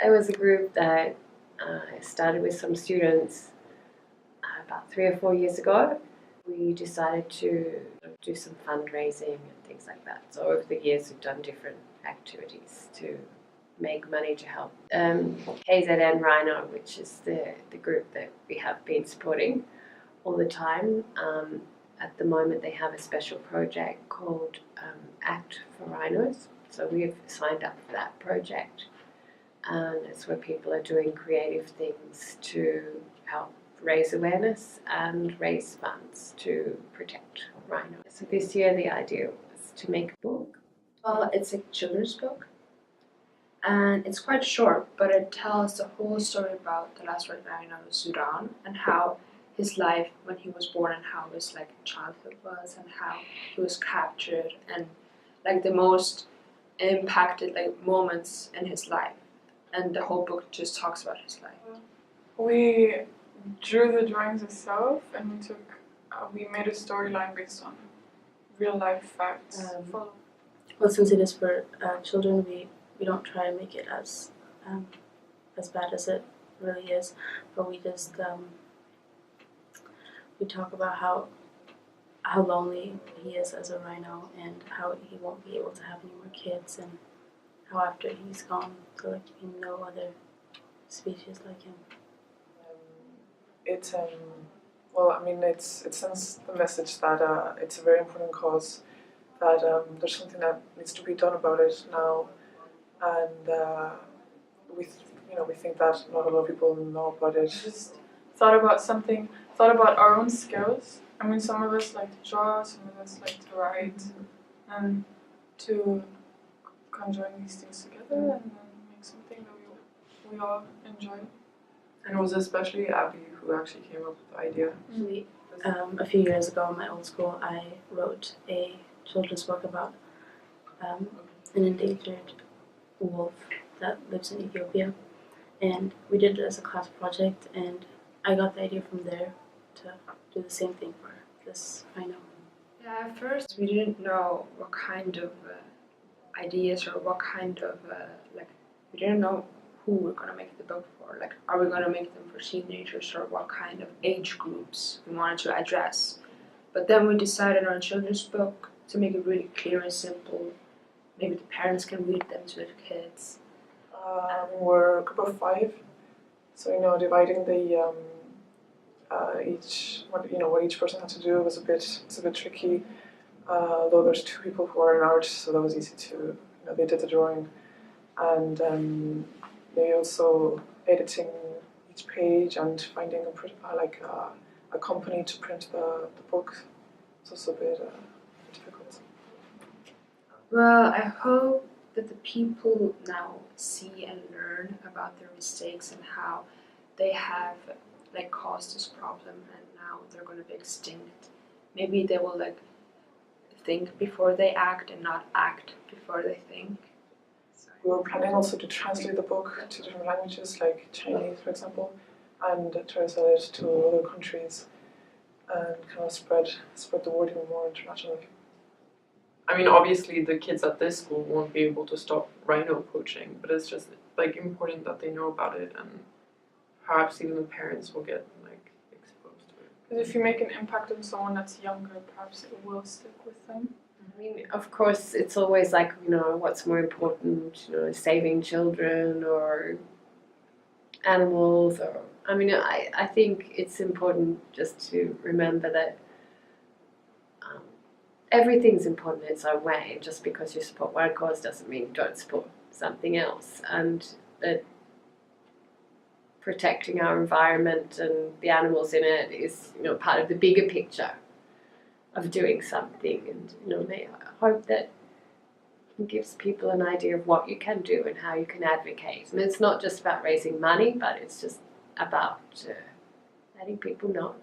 It was a group that started with some students about 3 or 4 years ago. We decided to do some fundraising and things like that. So over the years we've done different activities to make money to help KZN Rhino, which is the group that we have been supporting all the time. At the moment they have a special project called Act for Rhinos. So we've signed up for that project, and it's where people are doing creative things to help raise awareness and raise funds to protect rhinos. So this year the idea was to make a book. Well, it's a children's book, and it's quite short, but it tells the whole story about the last White Rhino, Sudan, and how his life when he was born, and how his childhood was, and how he was captured, and the most impacted moments in his life. And the whole book just talks about his life. We drew the drawings ourselves, and we made a storyline based on real life facts. Well, since it is for children, we don't try and make it as bad as it really is, but we just we talk about how lonely he is as a rhino, and how he won't be able to have any more kids, and how after he's gone, there will be no other species like him. It sends the message that it's a very important cause, that there's something that needs to be done about it now, and we think that not a lot of people know about it. Just thought about our own skills. I mean, some of us like to draw, some of us like to write, and to conjoin these things together and then make something that we all enjoy. And it was especially Abby who actually came up with the idea. Actually, a few years ago in my old school, I wrote a children's book about an endangered wolf that lives in Ethiopia, and we did it as a class project, and I got the idea from there to do the same thing for this rhino. Yeah, at first we didn't know what kind of ideas, or what kind of we didn't know who we're gonna make the book for. Are we gonna make them for teenagers, or what kind of age groups we wanted to address? But then we decided on a children's book to make it really clear and simple. Maybe the parents can read them to their kids. We're a group of 5, so dividing the what each person had to do was a bit tricky. Though there's 2 people who are in art, so that was easy to they did the drawing, and they also editing each page and finding a company to print the book. It's also a bit difficult. Well, I hope that the people now see and learn about their mistakes and how they have caused this problem, and now they're going to be extinct. Maybe they will think before they act, and not act before they think. We were planning also to translate the book to different languages, like Chinese, for example, and try to sell it to other countries and kind of spread the word even more internationally. I mean, obviously the kids at this school won't be able to stop rhino poaching, but it's just important that they know about it, and perhaps even the parents will get exposed to it. Because if you make an impact on someone that's younger, perhaps it will stick with them. I mean, of course, it's always what's more important, saving children or animals, or I think it's important just to remember that everything's important in its own way. Just because you support one cause doesn't mean you don't support something else, and that protecting our environment and the animals in it is part of the bigger picture of doing something. And I hope that it gives people an idea of what you can do and how you can advocate. And it's not just about raising money, but it's just about letting people know.